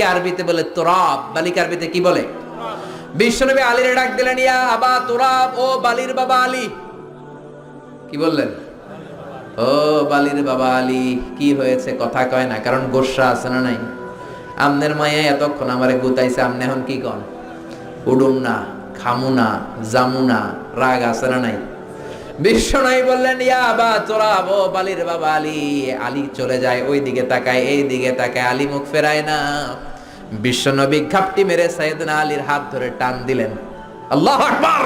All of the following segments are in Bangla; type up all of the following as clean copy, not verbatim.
বালিকে আরবিতে বলে তুরাব, বালিকে আরবিতে কি বলে? বিশ্বনবী আলীর ডাক দিলেন, ইয়া আবা তুরাব, ও বালির বাবা আলী। কি বললেন? ও বালির বাবা আলী, কি হয়েছে? কথা কয় না, কারণ গোসা আছে না নাই? আমনের মায়া এতক্ষণ আমারে গুতাইছে, আমনে এখন কি কন? উডুম না, খামু না, জামু না, রাগ আছে না নাই? বিশ্বনবী বললেন, ইয়া আবা তুরাব, ও বালির বাবা আলী। আলী চলে যায়, ওই দিকে তাকায়, এই দিকে তাকায়, আলী মুখ ফেরায় না। বিশ্বনবী ঘাপটি মেরে সাইয়েদনা আলীর হাত ধরে টান দিলেন। আল্লাহু আকবার।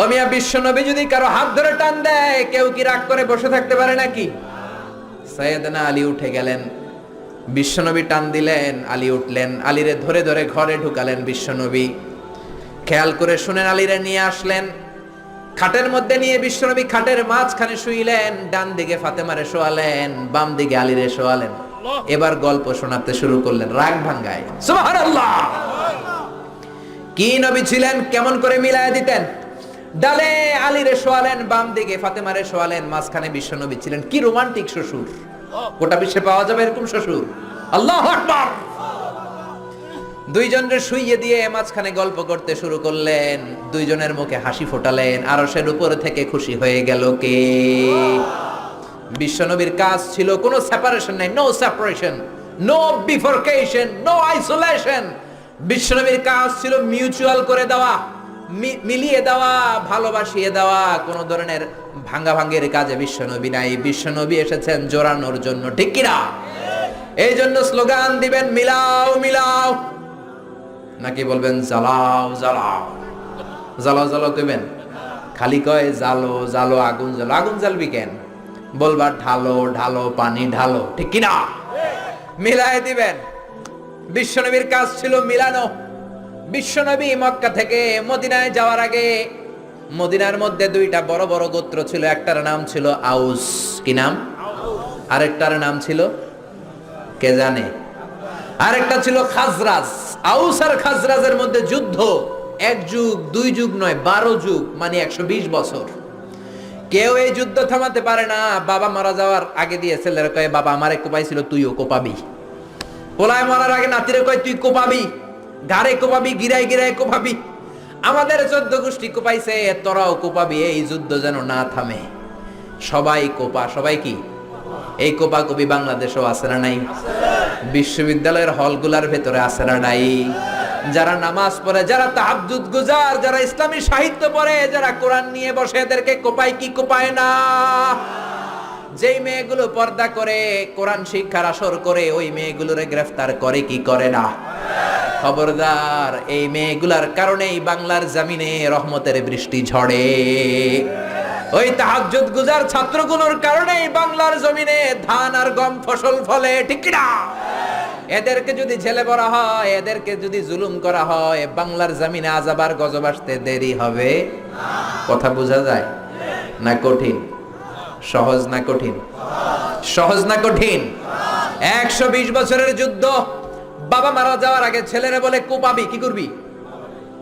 ও মিয়া, বিশ্বনবী যদি কারো হাত ধরে টান দেয়, কেউ কি রাগ করে বসে থাকতে পারে নাকি? সাইয়েদনা আলী উঠে গেলেন, বিশ্বনবী টান দিলেন, আলী উঠলেন, আলীরে ধরে ধরে ঘরে ঢুকালেন বিশ্বনবী। খেয়াল করে শুনেন, আলীরে নিয়ে আসলেন, খাটের মধ্যে নিয়ে বিশ্বনবী খাটের মাঝখানে শুইলেন, ডান দিকে ফাতেমারে শোয়ালেন, বাম দিকে আলীরে শোয়ালেন। এবার গল্প শোনাতে শুরু করলেন, রাগ ভাঙ্গায়। সুবহানাল্লাহ। কি নবী ছিলেন, কেমন করে মিলায় দিতেন। ডালে আলীরে শোয়ালেন, বাম দিকে ফাতেমারে শোয়ালেন, মাঝখানে বিশ্বনবী ছিলেন। কি রোমান্টিক শ্বশুর, গোটা বিশ্বে পাওয়া যাবে এরকম শ্বশুর। আল্লাহু আকবার। দুইজনের শুইয়ে দিয়ে মাঝখানে গল্প করতে শুরু করলেন, দুইজনের মুখে হাসি ফোটালেন। আরশের উপরে থেকে খুশি হয়ে গেল কে? বিশ্বনবীর কাজ ছিল কোনো সেপারেশন নাই, no separation, no bifurcation, no isolation. বিশ্বনবীর কাজ ছিল মিউচুয়াল করে দেওয়া, মিলিয়ে দেওয়া, ভালোবাসিয়ে দেওয়া। কোন ধরনের ভাঙ্গাভাঙ্গের কাজে বিশ্বনবী নাই। বিশ্বনবী এসেছেন জোড়ানোর জন্য, ঠিক কিনা? এই জন্য স্লোগান দিবেন, মিলাও মিলাও, নাকি বলবেন জ্বালাও জ্বালাও? জ্বালাও জ্বালাও কইবেন? খালি কয় জ্বালো জ্বালো, আগুন জ্বালো। আগুন জ্বালবি কেন? বলবার ঢালো ঢালো, পানি ঢালো, ঠিক কিনা? মিলাই দিবেন। বিশ্বনবীর কাজ ছিল মিলানো। বিশ্বনবী মক্কা থেকে মদিনায় যাওয়ার আগে মদিনার মধ্যে দুইটা বড় বড় গোত্র ছিল। একটার নাম ছিল আউস। কি নাম? আরেকটার নাম ছিল কে জানে? আরেকটা ছিল খাজরাজ। আউস আর খাজরাজের মধ্যে যুদ্ধ, এক যুগ দুই যুগ নয়, 12 যুগ, মানে 120 বছর। কেউ এই যুদ্ধ থামাতে পারে না। বাবা মারা যাওয়ার আগে দিয়ে ছেলেরা কয়, বাবা আমারে কোপাইছিল, তুইও কোপাবি। পোলায় মরার আগে নাতিরে কয়, তুই কোপাবি, গারে কোপাবি, গিরায় গিরায় কোপাবি। আমাদের 14 গোষ্ঠী কোপাইছে, তোরাও কোপাবি, এই যুদ্ধ যেন না থামে। সবাই কোপা, সবাই কি এই কোপা কবি বাংলাদেশেও আছে না নাই? বিশ্ববিদ্যালয়ের হলগুলার ভেতরে আছে না নাই? যারা নামাজ পড়ে, যারা তাহাজ্জুদ গুজার, যারা ইসলামী সাহিত্য পড়ে, যারা কোরআন নিয়ে বসে, এদেরকে কোপায় কি কোপায় না? যেই মেয়েগুলো পর্দা করে, কোরআন শিক্ষার আসর করে, ওই মেয়েগুলোরে গ্রেফতার করে কি করে না? খবরদার, এই মেয়েগুলার কারণেই বাংলার জমিনে রহমতের বৃষ্টি ঝড়ে। ওই তাহাজ্জুদ গুজার ছাত্রগুলোর কারণেই বাংলার জমিনে ধান আর গম ফসল ফলে, ঠিক কিনা? এদেরকে যদি ঝেলে পড়া হয়, এদেরকে যদি জুলুম করা হয়, বাংলার জমিনে আযাব আর গজব আসতে দেরি হবে না। কথা বোঝা যায় না? কঠিন? সহজ না কঠিন? সহজ না কঠিন? 120 বছরের যুদ্ধ। বাবা মারা যাওয়ার আগে ছেলেরা বলে, কোপাবি, কি করবি?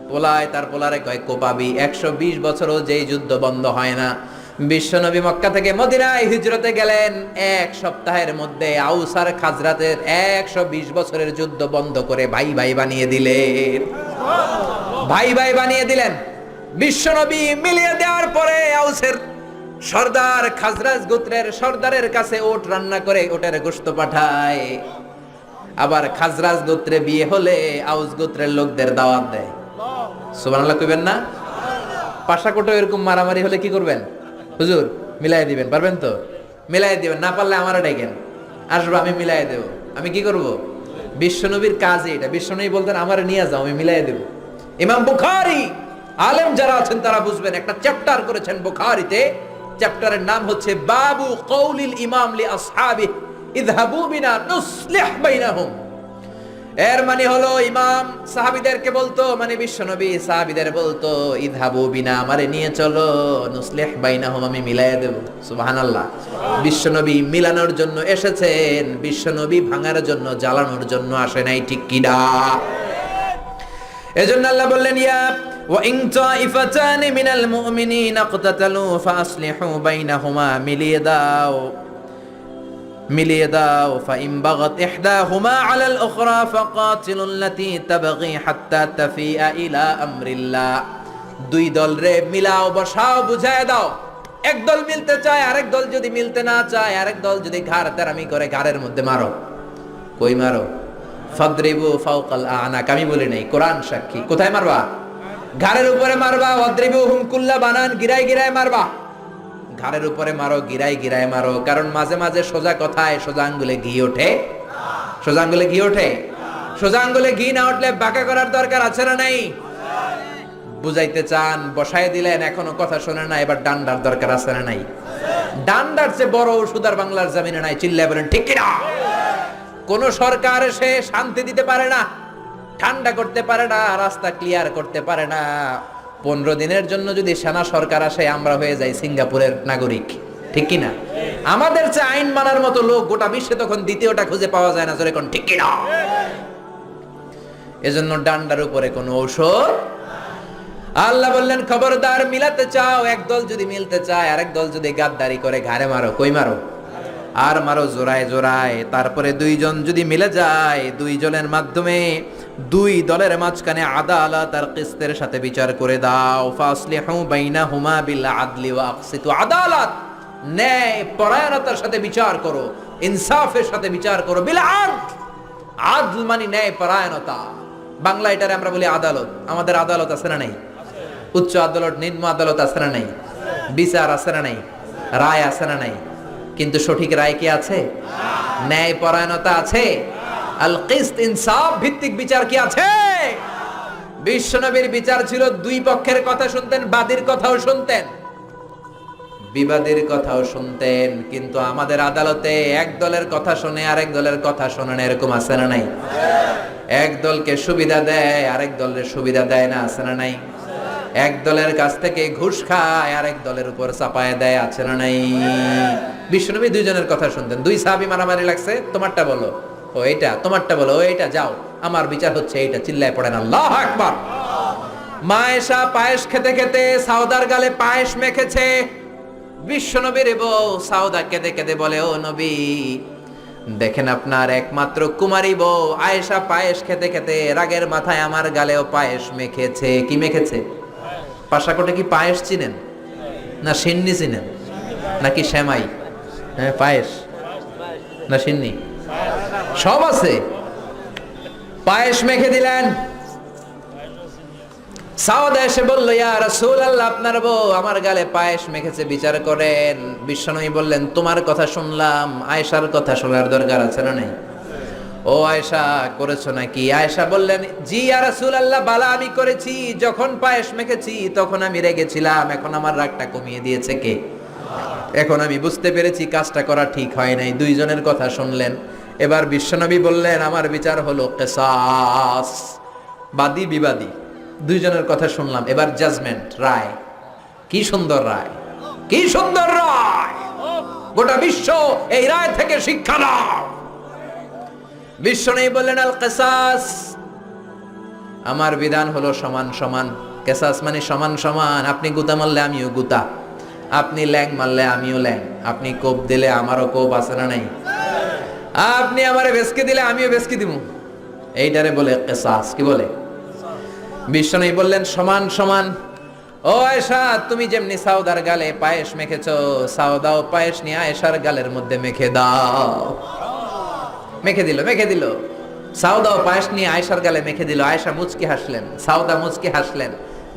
পোলায় তার পোলারে কয় কোপাবি। 120 বছরও যেই যুদ্ধ বন্ধ হয় না। বিশ্বনবী মক্কা থেকে মদিনায় হিজরতে গেলেন, 1 সপ্তাহের মধ্যে আউস আর খাজরাতের 120 বছরের যুদ্ধ বন্ধ করে ভাই ভাই বানিয়ে দিলেন। ভাই ভাই বানিয়ে দিলেন। বিশ্বনবী মিলিয়ে দেওয়ার পরে আউসের সর্দার খাজরাজ গোত্রের সর্দারের কাছে ওট রান্না করে ওটের গোশত পাঠায়। আবার খাজরাজ গোত্রে বিয়ে হলে আউস গোত্রের লোকদের দাওয়াত দেয়। সুবহানাল্লাহ কইবেন না? পাশাকোটো এরকম মারামারি হলে কি করবেন? হুজুর মিলাই দিবেন, পারবেন তো? মিলাই দিবেন, না পারলে আমারও ডাকেন, আসবো, আমি মিলাই দেব। আমি কি করব? বিশ্বনবীর কাজ এটা। বিশ্বনবী বলতেন, আমারে নিয়ে যাও, আমি মিলাই দেব। ইমাম বুখারী, আলেম যারা আছেন তারা বুঝবেন, একটা চ্যাপ্টার করেছেন বুখারীতে। চ্যাপ্টারের নাম হচ্ছে বাবু কওলিল ইমাম লি আসহাবি ইযহাবু বিনা নুসলিহ বাইনাহুম। এর মানে হলো, ইমাম সাহাবীদেরকে বলতো, মানে বিশ্বনবী সাহাবীদের বলতো, ইযহাবু বিনা, আমারে নিয়ে চলো, নুসলিহ বাইনাহুম, আমি মিলাইয়া দেব। সুবহানাল্লাহ। বিশ্বনবী মিলানোর জন্য এসেছেন, বিশ্বনবী ভাঙার জন্য, জ্বালানোর জন্য আসে নাই, ঠিক কি না? এজন্য আল্লাহ বললেন, ইয়া ওয়া ইন তাইফাতানি মিনাল মুমিনিনা ইকতাতালু ফাসলিহু বাইনাহুমা, মিলিয়ে দাও। মিলিয়ে দাও। ফাইম বাগাত ইহদাহুমা আলাল উখরা ফাকাতিলুল্লাতী তাবগী হাত্তা তাফিআ ইলা আমরিল্লাহ। দুই দল রে মিলাও, বসাও, বুঝায় দাও। এক দল মিলতে চায়, আরেক দল যদি মিলতে না চায়, আরেক দল যদি ঘাড় তেরামি করে, ঘাড়ের মধ্যে মারো। কই মারো? ফাদরিবু ফাওকাল আনাক। আমি বলি নাই, কোরআন সাক্ষী। কোথায় মারবা? ঘাড়ের উপরে মারবা। ওয়াদরিবুহুম কুল্লা বানান, গিরায় গিরায় মারবা। ঘাড়ের উপরে মারো, গিরায় গিরায় মারো। কারণ মাঝে মাঝে সোজা কথায় সোজা আঙ্গুলে ঘি ওঠে। সোজা আঙ্গুলে ঘি ওঠে। সোজা আঙ্গুলে ঘি না উঠলে বাঁকা করার দরকার আছে না নাই? বুঝাইতে চান, বসায় দিলেন, এখনো কথা শোনে না, এবার ডান্ডার দরকার আছে না নাই? ডান্ডার চেয়ে বড় ওষুধ আর বাংলার জমিনে নাই। চিল্লায় বলেন ঠিক কিনা? কোন সরকার এসে শান্তি দিতে পারে না, ঠান্ডা করতে পারে না, রাস্তা ক্লিয়ার করতে পারে না। 15 দিনের জন্য যদি সেনা সরকার আসে, আমরা হয়ে যাই সিঙ্গাপুরের নাগরিক। ঠিক কিনা? আমাদের চেয়ে আইন মানার মতো লোক গোটা বিশ্বে তখন দ্বিতীয়টা খুঁজে পাওয়া যায় না। জোরে কোন ঠিক কিনা? এজন্য ডান্ডার উপরে কোনো ঔষধ। আল্লাহ বললেন খবরদার, মিলাতে চাও, একদল যদি মিলতে চায়, আরেক দল যদি গাদ্দারি করে, ঘাড়ে মারো। কই মারো? আর মারো জোড়ায় জোড়ায়। তারপরে দুইজন যদি মিলে যায়, দুইজনের মাধ্যমে দুই দলের মাঝখানে আদালত আর কিসতের সাথে বিচার করে দাও। ফাসলিহু বাইনাহুমা বিল আদলি ওয়া আকসিতু। আদালত, ন্যায় পরায়ণতার সাথে বিচার করো, ইনসাফের সাথে বিচার করো। বিল আদল, আদল মানে ন্যায় পরায়ণতা। বাংলা এটারে আমরা বলি আদালত। আমাদের আদালত আছে না নাই? উচ্চ আদালত, নিম্ন আদালত আছে না নাই? বিচার আছে না নাই? রায় আছে না নাই? কিন্তু সঠিক রায় কি আছে? ন্যায় পরায়ণতা আছে? আল কিসত, ইনসাফ ভিত্তিক বিচার কি আছে? বিশ্বনবীর বিচার ছিল দুই পক্ষের কথা শুনতেন, বাদীর কথাও শুনতেন, বিবাদীর কথাও শুনতেন। কিন্তু আমাদের আদালতে এক দলের কথা শুনে আরেক দলের কথা শোনেন, এরকম আছে না নাই? এক দলকে সুবিধা দেয়, আরেক দলের সুবিধা দেয় না, আছে না নাই? এক দলের কাছ থেকে ঘুষ খায়, আরেক দলের উপর চাপায় দেয়, আছে না নাই? বিশ্বনবী দুইজনের কথা শুনতেন। দুই সাহাবী মারামারি লাগছে, তোমারটা বলো, ও এইটা, তোমারটা বলো, ও এইটা, যাও, আমার বিচার হচ্ছে এইটা। চিল্লায় পড়েন আল্লাহু আকবার। মা আয়েশা পায়েস খেতে খেতে সাউদার গালে পায়েস মেখেছে। বিশ্বনবীর বউ সাউদা কেঁদে কেঁদে বলে, ও নবী, দেখেন আপনার একমাত্র কুমারী বউ আয়েশা পায়েস খেতে খেতে রাগের মাথায় আমার গালেও পায়েস মেখেছে। কি মেখেছে? পাশাকোটে কি পায়েস চিনেন? না সিন্নি চিনেন? নাকি সেমাই? হ্যাঁ, পায়েস না সিন্নি সব আছে। পায়েস মেখে দিলেন। সাউদা এসে বলল, ইয়া রাসূলুল্লাহ, আপনার বউ আমার গালে পায়েস মেখেছে, বিচার করেন। বিশ্বনবী বললেন, তোমার কথা শুনলাম, আয়েশার কথা শোনার দরকার আছে না নাই? ও আয়েশা, করেছো নাকি? আয়েশা বললেন, জি ইয়া রাসূলুল্লাহ, বালা আমি করেছি। যখন পায়েস মেখেছি তখন আমি রেগেছিলাম, এখন আমার রাগটা কমিয়ে দিয়েছে কে? এখন আমি বুঝতে পেরেছি কাজটা করা ঠিক হয় নাই। দুইজনের কথা শুনলেন। এবার বিশ্বনবী বললেন, আমার বিচার হলো কিসাস, বাদী বিবাদী দুইজনের কথা শুনলাম, এবার জাজমেন্ট, রায়। কি সুন্দর রায়, কি সুন্দর রায়! গোটা বিশ্ব এই রায় থেকে শিক্ষা নাও। বিশ্বনবী বললেন, আল কিসাস, আমার বিধান হলো সমান সমান। কিসাস মানে সমান সমান। আপনি গুতা মারলে আমিও গুতা, আপনি ল্যাং মারলে আমিও ল্যাং, আপনি কোপ দিলে আমারও কোপ, আছে না নাই? আপনি আমারে বেসকে দিলে আমিও বেসকে দিব। এইটারে বলে কিসাস। কি বলে? বিশ্বনবী বললেন, সমান সমান। ও আয়েশা, তুমি যেমনি সাউদার গালে পায়েস মেখেছো, সাউদাও পায়েস নিয়ে আয়েশার গালের মধ্যে মেখে দাও। মেখে দিল, মেখে দিল। সাউদাও পায়েস নিয়ে আয়েশার গালে মেখে দিল। আয়েশা মুচকি হাসলেন, সাউদা মুচকি হাসলেন,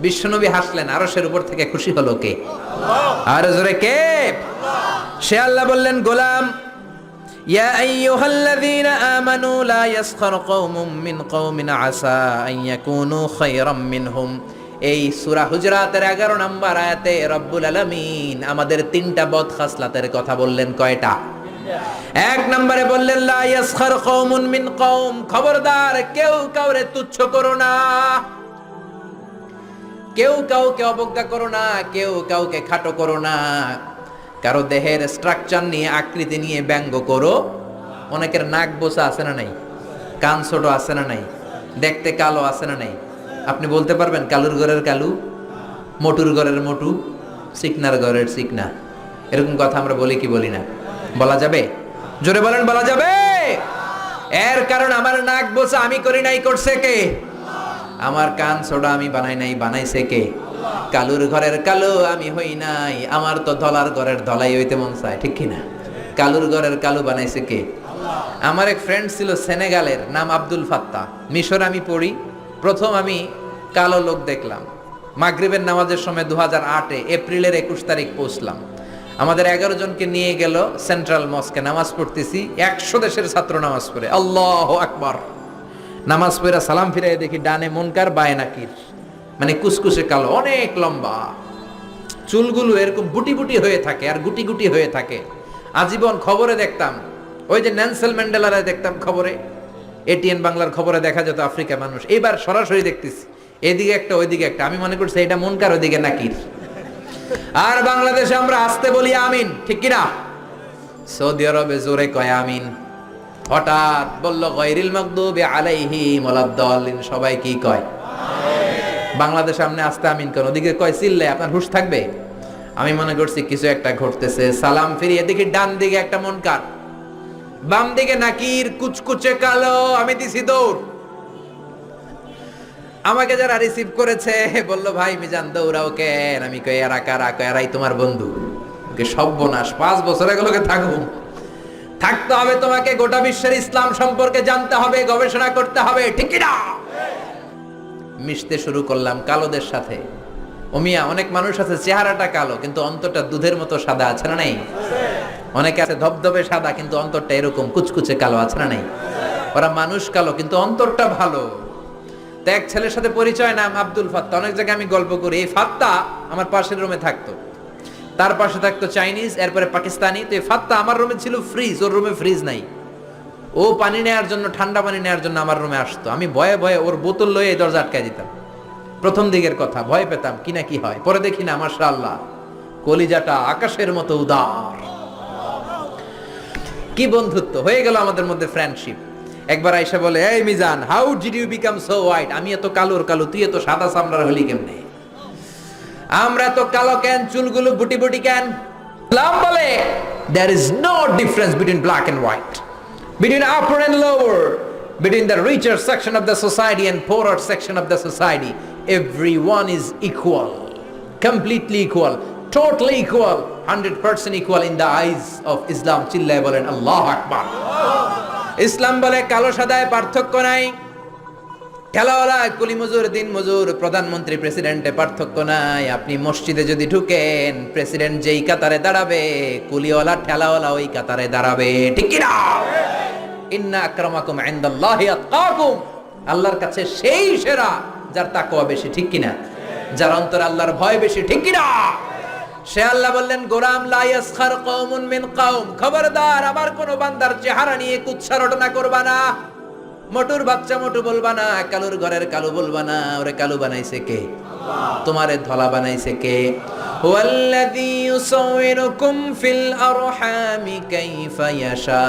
বিশ্বনবী হাসলেন। আরশের উপর থেকে খুশি হলো কে? আর জোরে কে? সে আল্লাহ বললেন, গোলাম, ইয়া আইয়ুহাল্লাযীনা আমানু লা ইয়াসখার কওমুম মিন কওমিন আসা আন ইয়াকুনু খায়রাম মিনহুম। এই সূরা হুজরাতের 11 নম্বর আয়াতে রব্বুল আলামিন আমাদের তিনটা বদ খাসলাতের কথা বললেন। কয়টা? এক নম্বরে বললেন, লা ইয়াসখার কওমুন মিন কওম, খবরদার কেউ কাউরে তুচ্ছ করো না, কেউ কাউকে অবজ্ঞা করো না, কেউ কাউকে খাটো করো না, কারো দেহের স্ট্রাকচার নিয়ে, আকৃতি নিয়ে ব্যঙ্গ করো। অনেকের নাক বোসা আছে না নাই? কান ছোট আছে না নাই? দেখতে কালো আছে না নাই? আপনি বলতে পারবেন কালুর ঘরের কালু, মোটুর ঘরের মোটু, চিকনার ঘরের চিকনা? এরকম কথা আমরা বলি কি বলি না? বলা যাবে? জোরে বলেন, বলা যাবে? এর কারণ আমার নাক বোসা আমি করি নাই, করছে কে? আমার কান ছোড়া আমি বানাই নাই, বানাইছে কে? কালুর ঘরের কালো আমি হই নাই, আমার তো ধলার ঘরের ধলাই হইতে মন চায়, ঠিক কিনা? কালুর ঘরের কালো বানাইছে কে? আমার এক ফ্রেন্ড ছিল সেনেগালের, নাম আব্দুল ফাত্তা। মিশর আমি পড়ি, প্রথম আমি কালো লোক দেখলাম মাগরিবের নামাজের সময় 2008-এ এপ্রিলের 21 তারিখ পৌঁছলাম। আমাদের 11 জনকে নিয়ে গেল সেন্ট্রাল মস্কে, নামাজ পড়তেছি, 100 দেশের ছাত্র নামাজ পড়ে, আল্লাহু আকবার। নামাজ পড়ে সালাম ফিরাই দেখি ডানে মুনকার বায়ে নাকির, মানে কুসকুসে কালো, অনেক লম্বা, চুলগুলো এরকম বুটি বুটি হয়ে থাকে আর গুটি গুটি হয়ে থাকে। আজীবন খবরে দেখতাম, ওই যে নেলসন ম্যান্ডেলারে দেখতাম খবরে, এটিএন বাংলার খবরে দেখা যেত আফ্রিকা মানুষ, এবার সরাসরি দেখতেছি এদিকে একটা ওইদিকে একটা, আমি মনে করছি এটা মুনকার ওইদিকে নাকির। আর বাংলাদেশে আমরা আসতে বলি আমিন, ঠিক কিনা? সৌদি আরবে জোরে কয় আমিন, হঠাৎ বলল গায়রিল মাগদুবি আলাইহিম ওয়ালাদ-দাল্লিন, সবাই কি কয়? বাংলাদেশে সামনে আসতে আমিন কেন? ওদিকে কয় চিল্লে, আপনার হুঁশ থাকবে? আমি মনে করছি কিছু একটা ঘটতেছে, সালাম ফিরিয়ে দেখি ডান দিকে একটা মুনকার, বাম দিকে নাকির, কুচকুচে কালো। আমি দিছি দৌড়। আমাকে যারা রিসিভ করেছে বলল ভাই মিজান দৌড়াও কেন? আমি কই এরা কারা? কয় এরাই তোমার বন্ধু। সর্বনাশ, 5 বছর এগুলোকে থাকতে হবে, তোমাকে গোটা বিশ্বের ইসলাম সম্পর্কে জানতে হবে, গবেষণা করতে হবে, ঠিক না? মিশতে শুরু করলাম কালোদের সাথে। ওমিয়া, অনেক মানুষ আছে চেহারাটা কালো কিন্তু অন্তরটা দুধের মতো সাদা, আছে না নাই? অনেকে আছে ধবধবে সাদা কিন্তু অন্তরটা এরকম কুচকুচে কালো, আছে না নাই? ওরা মানুষ কালো কিন্তু অন্তরটা ভালো। তো এক ছেলের সাথে পরিচয়, নাম আব্দুল ফাত্তা। অনেক জায়গায় আমি গল্প করি, এই ফাত্তা আমার পাশের রুমে থাকতো, তার পাশে থাকতো চাইনিজ, এরপরে পাকিস্তানি। তো এই ফাত্তা আমার রুমে ছিল ফ্রিজ, ওর রুমে ফ্রিজ নাই। ও পানি নেওয়ার জন্য, ঠান্ডা পানি নেওয়ার জন্য আমার রুমে আসতো। আমি ভয়ে ভয়ে ওর বোতল লয়ে এই দরজা আটকায় দিতাম। প্রথম দিকের কথা, ভয় পেতাম কি না কি হয়। পরে দেখি না, মাশাআল্লাহ, কলিজাটা আকাশের মতো উদার। কি বন্ধুত্ব হয়ে গেল আমাদের মধ্যে, ফ্রেন্ডশিপ। একবার আয়েশা বলে, এই Mizan, how did you become so white? আমি এত কালোর কালো, তুই এত সাদা চামড়ার হলি কেমনে? আমরা তো কালো কেন, চুলগুলো বুটি বুটি কেন? ইসলাম বলে there is no difference between black and white, between upper and lower, between the richer section of the society and poorer section of the society. Everyone is equal, completely equal, totally equal, 100% equal in the eyes of Islam. চিল্লায় বলেন আল্লাহু আকবার। ইসলাম বলে কালো সাদায় পার্থক্য নাই, ঠেলাওয়ালা কুলি মজুর, দিন মজুর, প্রধানমন্ত্রী প্রেসিডেন্টে পার্থক্য নাই। আপনি মসজিদে যদি ঢুকেন, প্রেসিডেন্ট যেই কাতারে দাঁড়াবে, কুলিওয়ালা ঠেলাওয়ালা ওই কাতারে দাঁড়াবে, ঠিক কি না? ইন্না আকরামাকুম ইনদাল্লাহি আতকাকুম, আল্লাহর কাছে সেই সেরা যার তাকওয়া বেশি, ঠিক কি না? যার অন্তরে আল্লাহর ভয় বেশি, ঠিক কি না? সে আল্লাহ বললেন, গোলাম লা ইয়াসখার কওমুন মিন কওম, খবরদার আমার কোন বান্দার চেহারা নিয়ে কুৎসা রটনা করবা না। মোটুর বাচ্চা মোটু বলবা না, কালুর ঘরের কালু বলবা না। ওরে কালু বানাইছে কে? আল্লাহ। তোমারে ধলা বানাইছে কে? হুয়াল্লাযী ইউসাউইরুকুম ফিল আরহামি কাইফা ইয়াশা,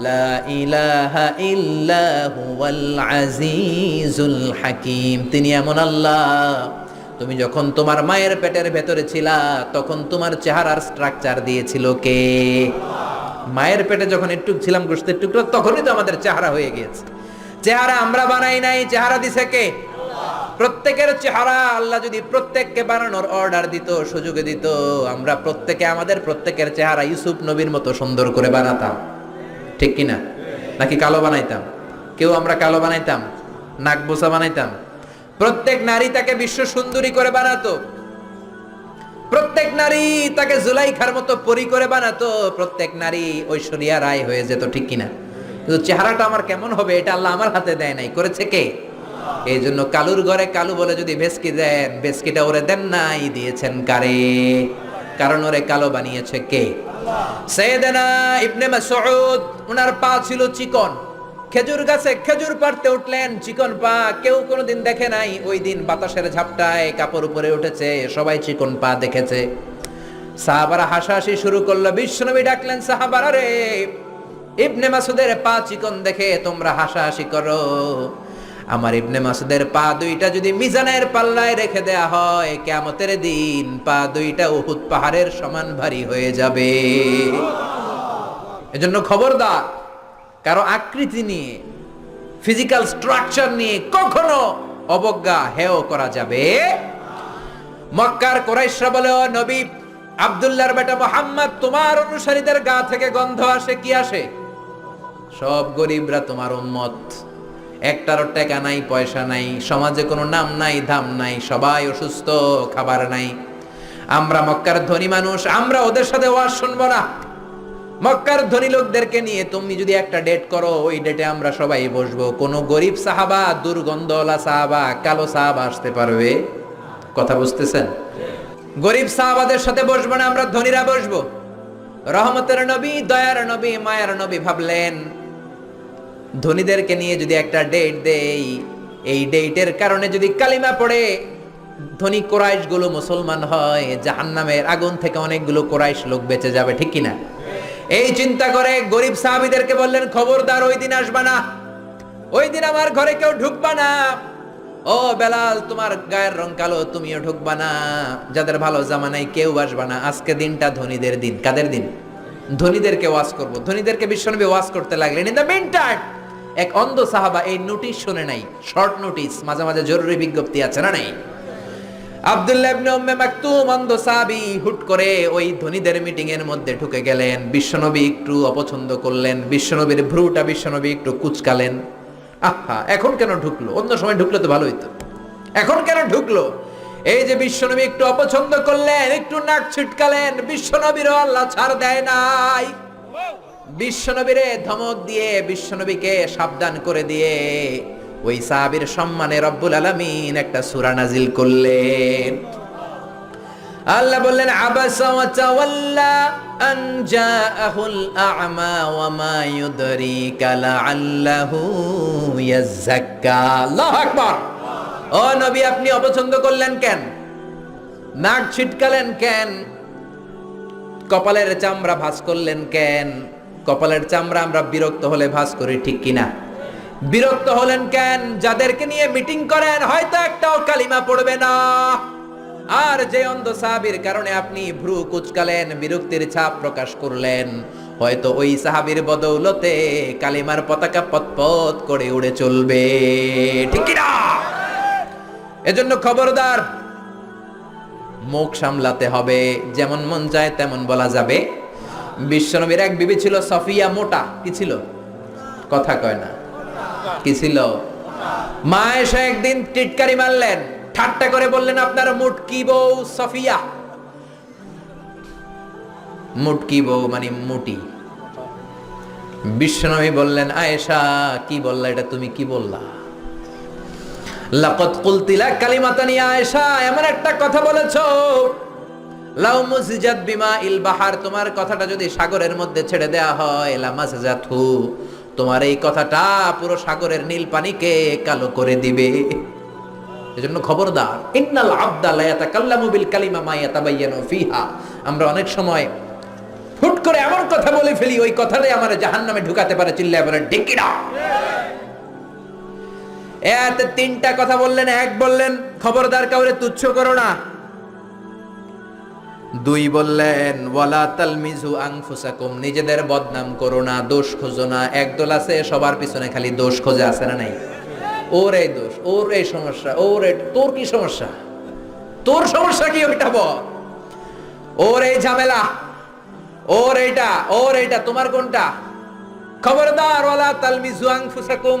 লা ইলাহা ইল্লা হুয়াল আজিজুল হাকীম। তিনি এমন আল্লাহ, তুমি যখন তোমার মায়ের পেটের ভেতরে ছিলা তখন তোমার চেহারার স্ট্রাকচার দিয়েছিল কে? মায়ের পেটে যখন একটু ছিলাম, গোশতের টুকরো, তখনই তো আমাদের চেহারা হয়ে গিয়েছে। চেহারা আমরা বানাই নাই, চেহারা দিছে কে? প্রত্যেকের চেহারা আল্লাহ যদি প্রত্যেককে বানানোর অর্ডার দিত, সুযোগ দিত, আমরা প্রত্যেকে আমাদের প্রত্যেকের চেহারা ইউসুফ নবীর মতো সুন্দর করে বানাতাম, ঠিক কিনা? নাকি কালো বানাইতাম? কেউ আমরা কালো বানাইতাম, নাক বোসা বানাইতাম? প্রত্যেক নারী তাকে বিশ্ব সুন্দরী করে বানাতো, প্রত্যেক নারী তাকে জুলাইখার মতো পরি করে বানাতো, প্রত্যেক নারী ঐশ্বরিয়া রায় হয়ে যেত, ঠিক কিনা? কিন্তু চেহারাটা আমার কেমন হবে এটা আল্লাহ আমার হাতে দেয় নাই, করেছে কে? এই জন্য কালুর ঘরে কালু বলে যদি ভেস্কি দেন, ভেস্কিটা ওরে দেন নাই, দিয়েছেন কারে? কারণ ওরে কালো বানিয়েছে কে? সাইয়েদনা ইবনে মাসউদ, ওনার পা ছিল চিকন, খেজুর গাছে খেজুর পাড়তে উঠলেন, চিকন পা, কেউ কোনোদিন দেখে নাই। ওই দিন বাতাসের ঝাপটায় কাপড় উপরে উঠেছে, সবাই চিকন পা দেখেছে। সাহাবারা হাসাহাসি শুরু করলো। বিশ্বনবী ডাকলেন, সাহাবারা রে, ইবনে মাসউদের পা চিকন দেখে তোমরা হাসাহাসি করো, আমার ইবনে মাসউদের পা দুইটা যদি মিজানের পাল্লায় রেখে দেয়া হয়, কিয়ামতের দিন পা দুইটা উহুদ পাহাড়ের সমান ভারী হয়ে যাবে। এজন্য খবরদার, কারো আকৃতি নিয়ে, ফিজিক্যাল স্ট্রাকচার নিয়ে কখনো অবজ্ঞা হেয় করা যাবে। মক্কার কুরাইশরা বলে, ও নবী, আব্দুল্লাহর বেটা মুহাম্মদ, তোমার অনুসারীদের গা থেকে গন্ধ আসে, কি আসে? সব গরিবরা তোমার উম্মত, একটারও টাকা নাই, পয়সা নাই, সমাজে কোনো নাম নাই, ধাম নাই, সবাই অসুস্থ, খাবার নাই। আমরা মক্কার ধনী মানুষ, আমরা ওদের সাথে ওয়াজ শুনবো না। মক্কার ধনী লোকদেরকে নিয়ে তুমি যদি একটা ডেট করো, ওই ডেটে আমরা সবাই বসবো। কোন গরিব সাহাবা, দুর্গন্ধওয়ালা সাহাবা, কালো সাহাবা আসতে পারবে? কথা বুঝতেছেন? গরিব সাহাবাদের সাথে বসবো না, আমরা ধনীরা বসবো। রহমতের নবী, দয়ার নবী, মায়ার নবী ভাবলেন, ধনীদেরকে নিয়ে যদি একটা ডেট দেই, এই ডেটের কারণে যদি কালিমা পড়ে ধনী কোরাইশ গুলো মুসলমান হয়, জাহান্নামের আগুন থেকে অনেকগুলো কোরাইশ লোক বেঁচে যাবে, ঠিক কিনা? এই চিন্তা করে গরিব সাহাবীদেরকে বললেন, খবরদার ওই দিন আসবা না, ওই দিন আমার ঘরে কেউ ঢুকবা না। ও বেলাল, তোমার গায়ের রং কালো, তুমিও ঢুকবা না। যাদের ভালো জামা নাই কেউ আসবা না। আজকে দিনটা ধনীদের দিন। কাদের দিন? ধনীদেরকে ওয়াজ করব। ধনীদেরকে বিশ্বনবী ওয়াজ করতে লাগলেন। ইন দ্য মিনটাইম এক অন্ধ সাহাবা এই নোটিশ শুনে নাই, শর্ট নোটিশ, মাঝে মাঝে জরুরি বিজ্ঞপ্তি আছে না? নাই। আব্দুল্লাহ ইবনে উম্মে মাকতুম অন্ধ সাহাবী হুট করে ওই ধনীদের মিটিং এর মধ্যে ঢুকে গেলেন। বিশ্বনবী একটু অপছন্দ করলেন, বিশ্বনবীর ভ্রুটা বিশ্বনবী একটু কুঁচকালেন। আহা, এখন কেন ঢুকলো? অন্য সময় ঢুকলে তো ভালো হইতো, এখন কেন ঢুকলো? এই যে বিশ্বনবী একটু অপছন্দ করলেন, একটু নাক ছিটকালেন, বিশ্বনবীরও আল্লাহ ছাড় দেয় নাই। বিশ্বনবীরে ধমক দিয়ে, বিশ্বনবীকে সাবধান করে দিয়ে ওই সাহাবীর সম্মানে রব্বুল আলামিন একটা সূরা নাজিল করলেন। আল্লাহ বললেন, আবাসা ওয়া তাওয়াল্লা আন জাআহুল আ'মা ওয়া মা ইউদরিকা লাআল্লাহু ইয়াযাক্কা। আল্লাহু আকবার। ও নবী, আপনি অপছন্দ করলেন কেন? নাক ছিটকালেন কেন? কপালের চামড়া ভাঁজ করলেন কেন? কপালের চামড়া আমরা বিরক্ত হলে ভাঁজ করি, ঠিক কিনা? বিরক্ত হলেন কেন? যাদেরকে নিয়ে মিটিং করেন হয়তো একটাও কালিমা পড়বে না। আর যে অন্ধ সাহাবীর কারণে আপনি ভ্রু কুচকালেন, বিরক্তির ছাপ প্রকাশ করলেন, হয়তো ওই সাহাবীর বদৌলতে কালিমার পতাকা পতপত করে উড়ে চলবে, ঠিক কিনা? এজন্য খবরদার, মুখ সামলাতে হবে, যেমন মন চায় তেমন বলা যাবে। বিশ্বনবীর এক বিবি ছিল সফিয়া, মোটা। কি ছিল? কথা কয় না, কি ছিল? মা এসে একদিন টিটকারি মারলেন, ঠাট্টা করে বললেন, আপনার মুটকি বউ সফিয়া। মুটকি বউ মানে মুটি। বিশ্বনবী বললেন, আয়েশা, কি বললা এটা? তুমি কি বললা? লাকাদ কুলতিলা কালিমাতানি আয়েশা, এমন একটা কথা বলেছো, লাউ মুসিজাত বিমা ইল বাহার, তোমার কথাটা যদি সাগরের মধ্যে ছেড়ে দেয়া হয়, লামাসাজাতহু, তোমার এই কথাটা পুরো সাগরের নীল পানিকে কালো করে দিবে। এজন্য খবরদার, ইন্নাল আবদা লা ইয়াতাকাল্লামু বিল কালিমা মা ইয়াতাবায়ানু ফিহা। আমরা অনেক সময় হুট করে এমন কথা বলে ফেলি, ওই কথাটাই আমারে জাহান্নামে ঢুকাতে পারে। চিল্লায় বলেন, ঠিক কি না? এতে তিনটা কথা বললেন। এক বললেন, খবরদার কাউরে তুচ্ছ করো না। দুই বললেন, ওয়ালা তালমিজু আনফুসাকুম, নিজেদের বদনাম করো না, দোষ খোঁজো না। একদল আছে সবার পিছনে খালি দোষ খোঁজে, আছে না নাই? ওর এই দোষ, ওর এই সমস্যা, ওর তোর কি সমস্যা? তোর সমস্যা কি ওইটা বল। ওর এই ঝামেলা, ওর এইটা, তোমার কোনটা? খবরদার, ওয়ালা তালমিজু আনফুসাকুম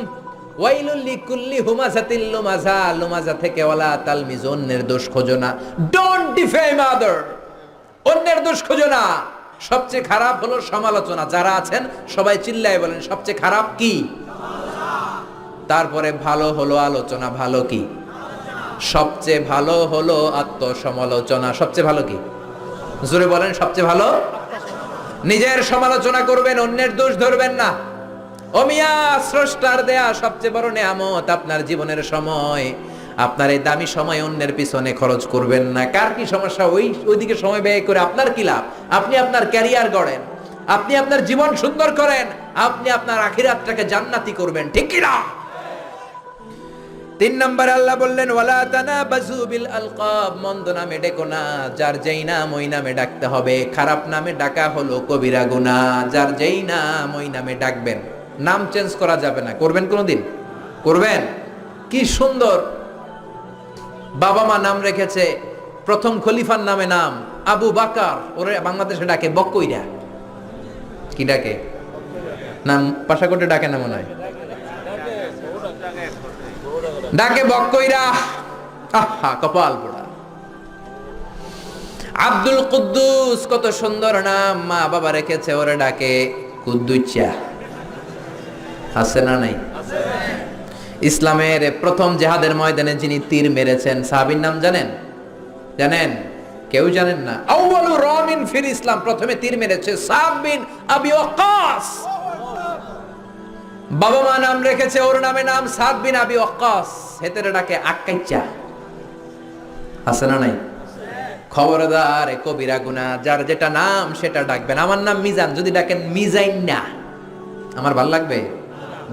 ওয়াইলুল লিকুল্লি হুমাযাতিল লুমাযা, লুমাযা থেকে ওয়ালা তালমিজু, অন্যের দোষ খোঁজো না। ডোন্ট ডিফেম আদার, অন্যের দোষ খোঁজো না। সবচেয়ে খারাপ হলো সমালোচনা। যারা আছেন সবাই চিল্লায় বলেন, সবচেয়ে খারাপ কি? তারপরে ভালো হলো আলোচনা। ভালো কি? সবচেয়ে ভালো হলো আত্মসমালোচনা। সবচেয়ে ভালো কি? জোরে বলেন, সবচেয়ে ভালো। নিজের সমালোচনা করবেন, অন্যের দোষ ধরবেন না। ও মিয়া, স্রষ্টার দেয়া সবচেয়ে বড় নেয়ামত আপনার জীবনের সময়। আপনার এই দামি সময় অন্যের পিছনে খরচ করবেন না। কার কি সমস্যা, ওইদিকে সময় ব্যয় করে আপনার কি লাভ? আপনি আপনার ক্যারিয়ার গড়েন, আপনি আপনার জীবন সুন্দর করেন, আপনি আপনার আখিরাতটাকে জান্নাতি করবেন, ঠিক কি না? তিন নম্বরে আল্লাহ বললেন ওয়ালা তানাবাজু বিল আলকাব, মন্দ নামে ডেকো না, যার যেই নাম ওই নামে ডাকতে হবে। খারাপ নামে ডাকা হলো কবিরা গুনাহ, যার যেই নাম ওই নামে ডাকবেন, নাম চেঞ্জ করা যাবে না। করবেন কোনোদিন? করবেন? কি সুন্দর বাবা মা নাম রেখেছে, প্রথম খলিফার নামে নাম আবু বাকার, ওরে বাংলাদেশে ডাকে বক্কইরা। কি ডাকে? নাম পাশাকোটে ডাকে না মনে হয়, ডাকে বক্কইরা। আহা কপাল পোড়া। আব্দুল কুদ্দুস, কত সুন্দর নাম, মা বাবা রেখেছে, ওরে ডাকে কুদ্দুচ্চা। আছে না নাই? ইসলামের প্রথম জিহাদের ময়দানে যিনি তীর মেরেছেন সাহাবীর নাম জানেন? জানেন? কেউ জানেন না? আউয়ালু রামিন ফিল ইসলাম, প্রথমে তীর মেরেছে সাদ বিন আবি ওয়াক্কাস। বাবা মা নাম রেখেছে, ওর নামে নাম সাদ বিন আবি ওয়াক্কাস, হেতেরে ডাকে আক্কাইচা। আছে না নাই? খবরদার, কবিরা গুনাহ, যার যেটা নাম সেটা ডাকবেন। আমার নাম মিজান, যদি ডাকেন মিজাইন না, আমার ভাল লাগবে?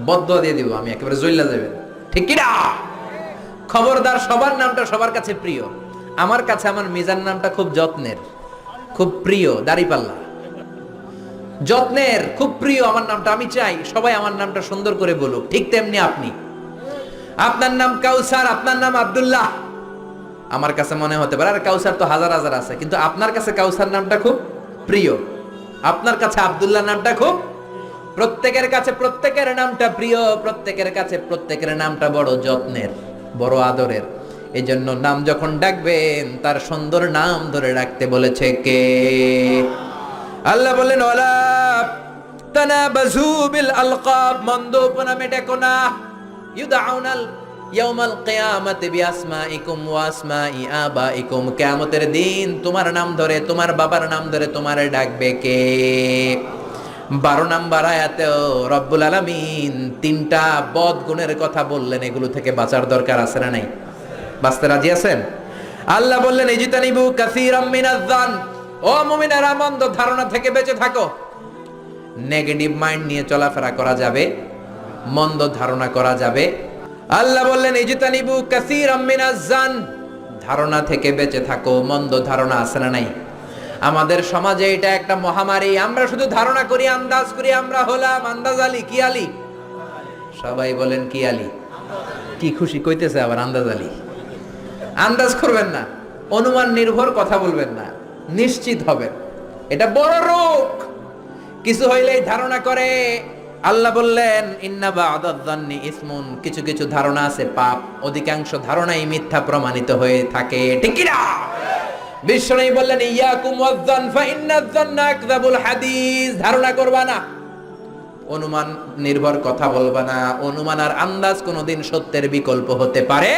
বদদুয়া দিয়ে দিব আমি, একেবারে জ্বললা যাবেন। ঠিক কি না? খবরদার, সবার নামটা সবার কাছে প্রিয়। আমার কাছে আমার মিজান নামটা খুব যত্নের, খুব প্রিয়, দাড়িপাল্লা যত্নের, খুব প্রিয় আমার নামটা। আমি চাই সবাই আমার নামটা সুন্দর করে বলুক। ঠিক তেমনি আপনি, আপনার নাম কাউসার, আপনার নাম আব্দুল্লাহ, আমার কাছে মনে হতে পারে আর কাউসার তো হাজার হাজার আছে, কিন্তু আপনার কাছে কাউসার নামটা খুব প্রিয়, আপনার কাছে আব্দুল্লাহ নামটা খুব, প্রত্যেকের কাছে প্রত্যেকের নামটা প্রিয়, প্রত্যেকের কাছে প্রত্যেকের নামটা বড় যত্নের, বড় আদরের। এই জন্য নাম যখন ডাকবেন তার সুন্দর নাম ধরে ডাকতে বলেছে কে? আল্লাহ বললেন ওয়ালা তানাবাজু বিল আলকাব, মন্দ উপনামে ডেকো না। ইউদাউনাল ইয়াউমাল কিয়ামাতি বিআসমাইকুম ওয়া আসমাই আবাইকুম, কিয়ামতের দিন তোমার নাম ধরে, তোমার বাবার নাম ধরে তোমারে ডাকবে কে? 12 নম্বর আয়াতেও রব্বুল আলামিন 3টা বদ গুণের কথা বললেন, এগুলো থেকে বাঁচার দরকার আছে না নাই? বাঁচতে রাজি আছেন? আল্লাহ বললেন ইজতানিবু কাসীরাম মিনাজ যান, ও মুমিনেরা মন্দ ধারণা থেকে বেঁচে থাকো। নেগেটিভ মাইন্ড নিয়ে চলাফেরা করা যাবে, মন্দ ধারণা করা যাবে। আল্লাহ বললেন ইজতানিবু কাসীরাম মিনাজ যান, ধারণা থেকে বেঁচে থাকো। মন্দ ধারণা আছে না নাই? আমাদের সমাজে এটা একটা মহামারী, আমরা শুধু ধারণা করি, আন্দাজ করি। আমরা হলাম আন্দাজ আলী। কি আলী? সবাই বলেন কি আলী? কি খুশি কইতেছে আবার আন্দাজ আলী। আন্দাজ করবেন না, অনুমান নির্ভর কথা বলবেন না, নিশ্চিত হবেন। এটা বড় রোগ, কিছু হইলেই ধারণা করে। আল্লাহ বললেন ইন্না বা'দায যান্নি ইসমুন, কিছু কিছু ধারণা আছে পাপ, অধিকাংশ ধারণাই মিথ্যা প্রমাণিত হয়ে থাকে। ঠিক কি না? বিশ্বনবী বললেন ইয়াকুম ওয়ায-যান ফা ইন্নায যান্না আকযাবুল হাদিস, ধারণা করবা না, অনুমান নির্ভর কথা বলবা না। অনুমান আর আন্দাজ কোনোদিন সত্যের বিকল্প হতে পারে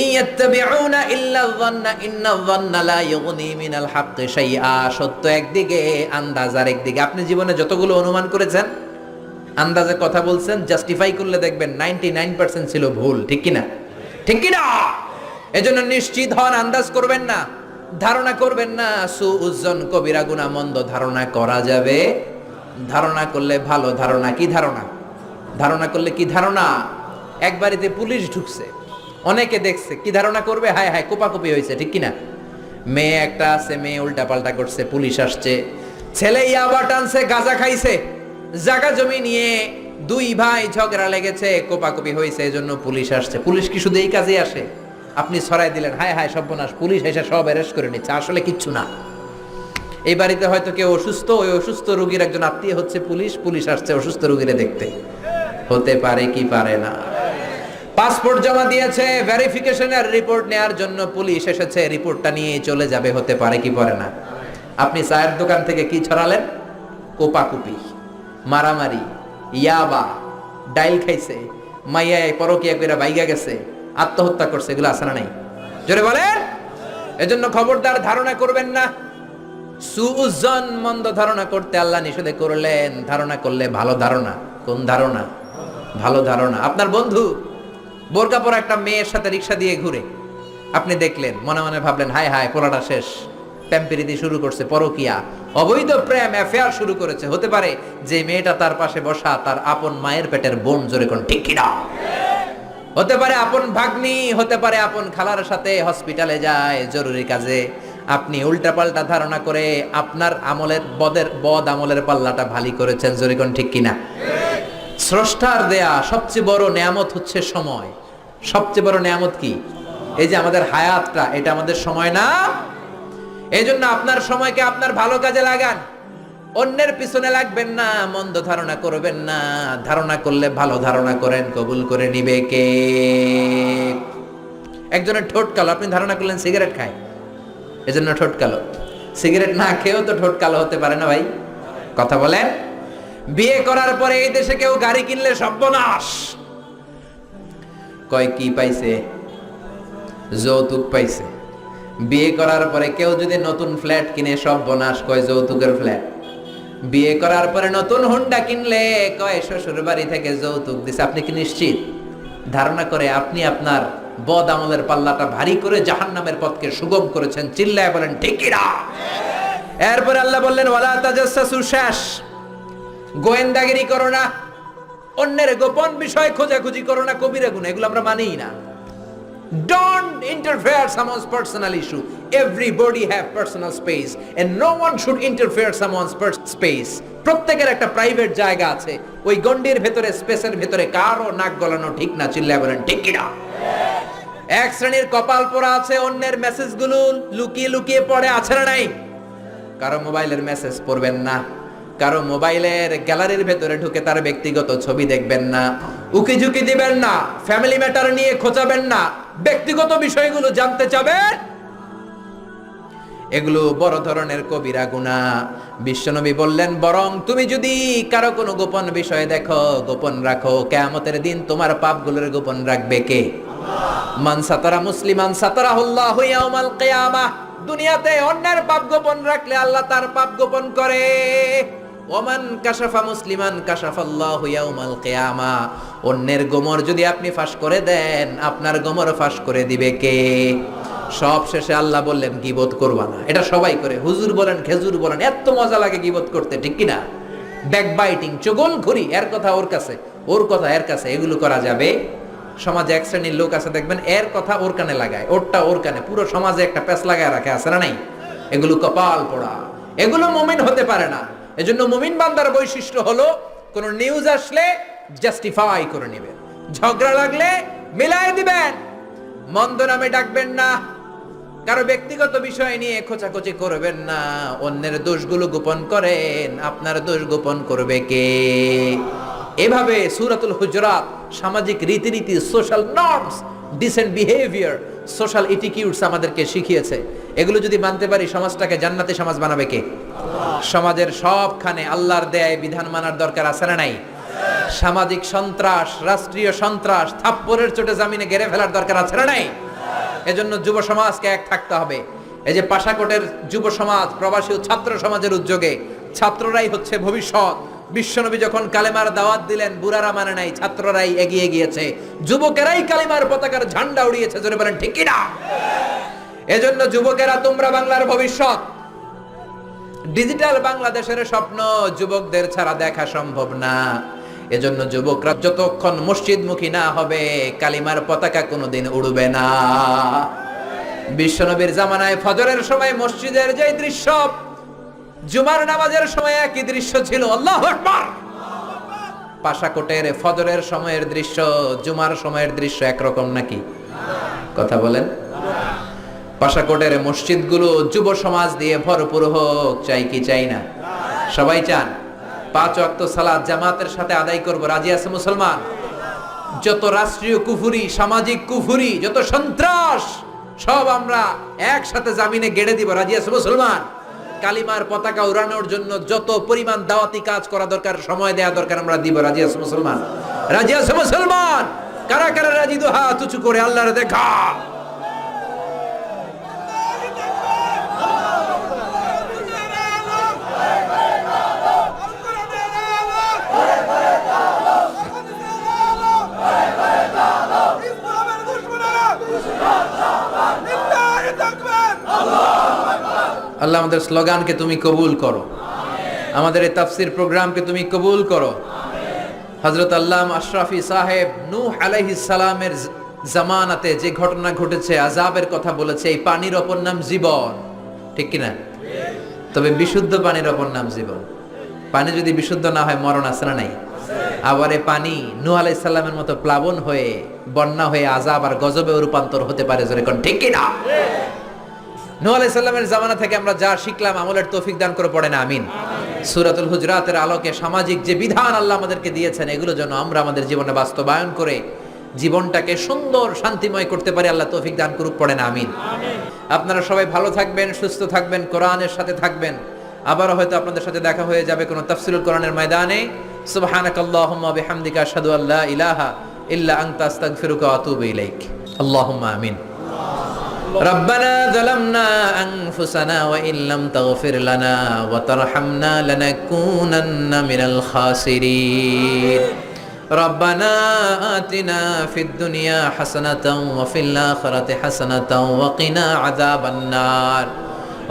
ইয়াত্তাবিউনা ইল্লা যান্না ইন্নায যান্না লা ইউগনি মিনাল হাক্কি শাইআ, সত্য একদিকে, আন্দাজ আরেকদিকে। আপনি জীবনে যতগুলো অনুমান করেছেন, আন্দাজে কথা বলছেন, জাস্টিফাই করলে দেখবেন 99% ছিল ভুল। ঠিক কি না? ঠিক কি না? এজন্য নিশ্চিত হন, আন্দাজ করবেন না, ধারণা করবেন না। সুউজ্জন, কবিরা গুনাহ, মন্দ ধারণা করা যাবে। ধারণা করলে ভালো ধারণা। কি ধারণা? ধারণা করলে কি ধারণা? এক বাড়িতে পুলিশ ঢুকছে, অনেকে দেখছে, কি ধারণা করবে? হায় হায় কোপাকুপি হয়েছে। ঠিক কিনা? মেয়ে একটা আছে, মেয়ে উল্টা পাল্টা করছে, পুলিশ আসছে। ছেলে ইয়াবা টানছে, গাঁজা খাইছে, জায়গা জমি নিয়ে 2 ভাই ঝগড়া লেগেছে, কোপাকুপি হয়েছে, এজন্য পুলিশ আসছে। পুলিশ কি শুধু এই কাজে আসে? আপনি ছড়াই দিলেন হায় হায় সর্বনাশ, পুলিশ এসে সব অ্যারেস্ট করে নিচ্ছে, আসলে কিচ্ছু না। এই বাড়িতে হয়তো কেউ অসুস্থ, ওই অসুস্থ রোগীর একজন আত্মীয় হচ্ছে পুলিশ, পুলিশ আসছে অসুস্থ রোগীরে দেখতে। হতে পারে কি পারে না? পাসপোর্ট জমা দিয়েছে, ভেরিফিকেশনের রিপোর্ট নেয়ার জন্য পুলিশ এসেছে, রিপোর্টটা নিয়ে চলে যাবে। হতে পারে কি পারে না? আপনি চায়ের দোকান থেকে কি ছড়ালেন? কোপাকুপি, মারামারি, ইয়াবা, ডাইল খাইছে, মাইয়ায় পরকিয়া কইরা বাইগা গেছে, আত্মহত্যা করছে, এগুলো আছে না নাই? জোরে বলেন। এজন্য খবরদার, ধারণা করবেন না। সুউজ্জন, মন্দ ধারণা করতে আল্লাহ নিষেধ করলেন। ধারণা করলে ভালো ধারণা। কোন ধারণা? ভালো ধারণা। আপনার বন্ধু বোরকা পরা একটা মেয়ের সাথে রিক্সা দিয়ে ঘুরে, আপনি দেখলেন, মনে মনে ভাবলেন হায় হায় পোলাটা শেষ, প্রেমপ্রীতি শুরু করছে, পরকিয়া, অবৈধ প্রেম, অ্যাফেয়ার শুরু করেছে। হতে পারে যে মেয়েটা তার পাশে বসা তার আপন মায়ের পেটের বোন। জোরে কোন ঠিক কিনা? হতে পারে আপন ভাগ্নি, হতে পারে আপন খালার সাথে হসপিটালে যায় জরুরি কাজে, আপনি উল্টাপাল্টা ধারণা করে আপনার আমলের বদ আমলের পাল্লাটা ভারী করেছেন। জোরে কোন ঠিক কিনা? স্রষ্টার দেয়া সবচেয়ে বড় নেয়ামত হচ্ছে সময়। সবচেয়ে বড় নেয়ামত কি? এই যে আমাদের হায়াতটা, এটা আমাদের সময় না? এই জন্য আপনার সময়কে আপনার ভালো কাজে লাগান, অন্যের পিছনে লাগবেন না, মন্দ ধারণা করবেন না। ধারণা করলে ভালো ধারণা করেন, কবুল করে নিবে কে? একজনের ঠোঁট কালো, আপনি ধারণা করলেন সিগারেট খায়, এজন্য ঠোঁট কালো। সিগারেট না খেয়েও তো ঠোঁট কালো হতে পারে না ভাই? কথা বলেন। বিয়ে করার পরে এই দেশে কেউ গাড়ি কিনলে সর্বনাশ, কয় কি পাইছে? যৌতুক পাইছে। বিয়ে করার পরে কেউ যদি নতুন ফ্ল্যাট কিনে সর্বনাশ, কয় যৌতুকের ফ্ল্যাট। বিয়ে করার পরে নতুন হুন্ডা কিনলে কয় শ্বশুর বাড়ি থেকে যৌতুক দিছে। আপনি কি নিশ্চিত? ধারণা করে আপনি আপনার বদ আমলের পাল্লাটা ভারী করে জাহান্নামের পথকে সুগম করেছেন। চিল্লায় বলেন ঠিক কি না? এরপরে আল্লাহ বললেন ওয়ালা তাজাসসু, শেষ। গোয়েন্দাগিরি করো না, অন্যের গোপন বিষয় খোঁজাখুঁজি করো না, কবিরা গুনাহ, এগুলো আমরা মানিই না। Don't interfere someone's personal issue. Everybody have personal space and no one should interfere someone's space. প্রত্যেকের একটা প্রাইভেট জায়গা আছে, ওই গন্ডির ভেতরে, স্পেসের ভেতরে কারো নাক গলানো ঠিক না। চিল্লায় বলেন ঠিক কি না? এক শ্রেণীর কপাল পোড়া আছে, অন্যের মেসেজগুলো লুকিয়ে লুকিয়ে পড়ে, আছে না নাই? কারো মোবাইলের মেসেজ পড়বেন না, কারো মোবাইলের গ্যালারির ভেতরে ঢুকে তার ব্যক্তিগত ছবি দেখবেন না, উকি ঝুঁকি দিবেন না, ফ্যামিলি ম্যাটার নিয়ে খোঁচাবেন না, ব্যক্তিগত বিষয়গুলো জানতে চাবেন, এগুলো বড় ধরনের কবিরা গুনাহ। বিশ্বনবী বললেন বরং তুমি যদি কারো কোনো গোপন বিষয় দেখো, গোপন রাখো, কিয়ামতের দিন তোমার পাপগুলোর গোপন রাখবে কে? মান সাতারা মুসলিমান সাতারাহুল্লাহু ইয়াউমাল কিয়ামাহ। দুনিয়াতে অন্যের পাপ গোপন রাখলে আল্লাহ তার পাপ গোপন করে। ওমান কাশাফা মুসলিমান কাশাফাল্লাহু ইয়াউমাল কিয়ামাহ। অন্যের গোমর যদি আপনি ফাঁস করে দেন, আপনার গোমর ফাঁস করে দিবে কে? সব শেষে আল্লাহ বললেন গীবত করবা না। এটা সবাই করে, হুজুর বলেন, খেজুর বলেন, এত মজা লাগে গীবত করতে, ঠিক কি না? ব্যাকবাইটিং, চগলখড়ি, এর কথা ওর কাছে, ওর কথা এর কাছে, এগুলো করা যাবে? সমাজে এক শ্রেণীর লোক আছে দেখবেন, এর কথা ওর কানে লাগায়, ওরটা ওর কানে, পুরো সমাজে একটা প্যাচ লাগায় রাখে, আছে না নাই? এগুলো কপাল পোড়া, এগুলো মুমিন হতে পারে না। এজন্য মুমিন বান্দার বৈশিষ্ট্য হলো কোন নিউজ আসলে জাস্টিফাই করে নেবেন, ঝগড়া লাগলে মিলাই দিবেন, মন্দ নামে ডাকবেন না, কারো ব্যক্তিগত বিষয় নিয়ে খোঁচাখুচি করবেন না, অন্যের দোষগুলো গোপন করেন, আপনার দোষ গোপন করবে কে? এভাবে সূরাতুল হুজুরাত সামাজিক রীতিনীতি, social norms, decent behaviour, social etiquettes আমাদেরকে শিখিয়েছে। এগুলো যদি মানতে পারি, সমাজটাকে জান্নাতি সমাজ বানাবে কে? সমাজের সবখানে আল্লাহর দেয় বিধান মানার দরকার আছে না নাই? সামাজিক সন্ত্রাস, রাষ্ট্রীয় সন্ত্রাস থাপ্পড়ের চোটে জামিনে গেড়ে ফেলার দরকার আছে না নাই? এজন্য যুব সমাজকে এক থাকতে হবে। এই যে পাশাকোটের যুব সমাজ, প্রবাসী ছাত্র সমাজের উদ্যোগে, ছাত্ররাই হচ্ছে ভবিষ্যৎ। বিশ্বনবী যখন কালেমার দাওয়াত দিলেন, বুড়ারা মানে নাই, ছাত্ররাই এগিয়ে গিয়েছে, যুবকেরাই কালেমার পতাকার ঝান্ডা উড়িয়েছে। জোরে বলেন ঠিক কি না? এজন্য যুবকেরা, তোমরা বাংলার ভবিষ্যৎ। ডিজিটাল বাংলাদেশের স্বপ্ন যুবকদের ছাড়া দেখা সম্ভব না। এজন্য যুবকরা যতক্ষণ মসজিদমুখী না হবে, কালিমার পতাকা কোনোদিন উড়বে না। বিশ্বনবীর জামানায় ফজরের সময় মসজিদের যে দৃশ্য, জুমার নামাজের সময় একই দৃশ্য ছিল। আল্লাহু আকবার। পাশাকোটের ফজরের সময়ের দৃশ্য, জুমার সময়ের দৃশ্য একরকম নাকি? কথা বলেন। পাশাকোটের মসজিদগুলো যুব সমাজ দিয়ে ভরপুর হোক, চাই কি চাই না? সবাই চান। 5 ওয়াক্ত সালাত জামাতের সাথে আদায় করব, রাজি আছে মুসলমান? যত রাষ্ট্রীয় কুফুরি, সামাজিক কুফুরি, যত সন্ত্রাস, সব আমরা একসাথে জামিনে গেড়ে দিব, রাজি আছে মুসলমান? কালিমার পতাকা উড়ানোর জন্য যত পরিমাণ দাওয়াতি কাজ করা দরকার, সময় দেয়া দরকার, আমরা দিব, রাজি আছে মুসলমান? রাজি আছে মুসলমান? কারা কারা রাজি? দু হাত উঁচু করে আল্লাহর দেখা। আল্লাহ আমাদের স্লোগানকে তুমি কবুল করো, আমাদের এই তাফসীর প্রোগ্রামকে তুমি কবুল করো। হযরত আল্লামা আশরাফি সাহেব নূহ আলাইহিস সালামের জামানাতে যে ঘটনা ঘটেছে, আযাবের কথা বলেছে। এই পানির অপর নাম জীবন, ঠিক কিনা? তবে বিশুদ্ধ পানির অপর নাম জীবন। পানি যদি বিশুদ্ধ না হয় মরণ আছে না নাই? আবার এই পানি নূহ আলাইহিস সালামের মতো প্লাবন হয়ে বন্যা হয়ে আযাব আর গজবে রূপান্তর হতে পারে, জোরে কোন ঠিক কিনা? নূহ আলাইহিস সালামের জামানা থেকে আমরা যা শিখলাম, আমলের তৌফিক দান করে পড়েন আমিন। সূরাতুল হুজরাতের আলোকে সামাজিক যে বিধান আল্লাহ আমাদেরকে দিয়েছেন, এগুলো যেন আমরা আমাদের জীবনে বাস্তবায়ন করে জীবনটাকে সুন্দর শান্তিময় করতে পারি। আল্লাহ তৌফিক দান করুক, পড়েন আমিন। আপনারা সবাই ভালো থাকবেন, সুস্থ থাকবেন, কোরআনের সাথে থাকবেন। আবারও হয়তো আপনাদের সাথে দেখা হয়ে যাবে কোনো তাফসীরুল কোরআনের ময়দানে। সুবহানাকাল্লাহুম্মা ওয়া বিহামদিকা আশহাদু আল্লা ইলাহা ইল্লা আনতা আস্তাগফিরুকা ওয়া আতুবু ইলাইক। আল্লাহুম্মা আমিন। ربنا ظلمنا أنفسنا وإن لم تغفر لنا وترحمنا لنكونن من الخاسرين ربنا آتنا في الدنيا حسنة وفي الآخرة حسنة وقنا عذاب النار।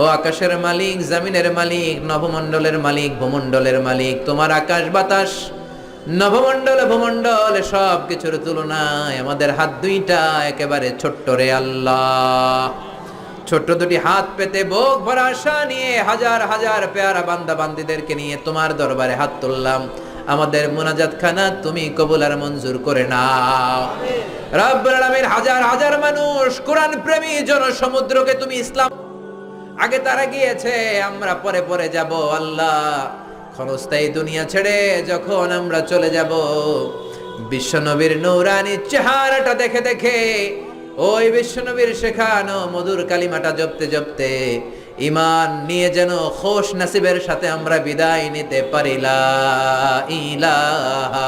ও আকাশের মালিক, জমিনের মালিক, নবমণ্ডলের মালিক, ভূমণ্ডলের মালিক, তোমার আকাশ বাতাস, নবমণ্ডল ভূমণ্ডল সব কিছুর তুলনায় আমাদের হাত দুইটা একেবারে ছোট্ট রে আল্লাহ। ছোট্ট দুটি হাত পেতে বুক ভরা আশা নিয়ে হাজার হাজার পেয়ারা বান্দা বান্দীদেরকে নিয়ে তোমার দরবারে হাত তুললাম। আমাদের মুনাজাত খানা তুমি কবুল আর মঞ্জুর করে নাও রব্বুল আলামিন। হাজার হাজার মানুষ কোরআন প্রেমী জনসমুদ্রকে তুমি ইসলাম আগে তারা গিয়েছে, আমরা পরে পরে যাব। আল্লাহ, ক্ষণস্থায়ী দুনিয়া ছেড়ে যখন আমরা চলে যাব, বিশ্বনবীর নূরানী চেহারাটা দেখে দেখে ওই বিশ্বনবীর শেখানো মধুর কালিমাটা জপতে জপতে ঈমান নিয়ে যেন খুশ নসিবের সাথে আমরা বিদায় নিতে পারি। লা ইলাহা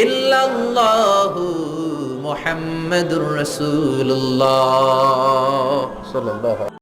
ইল্লাল্লাহু মুহাম্মাদুর রাসূলুল্লাহ সাল্লাল্লাহু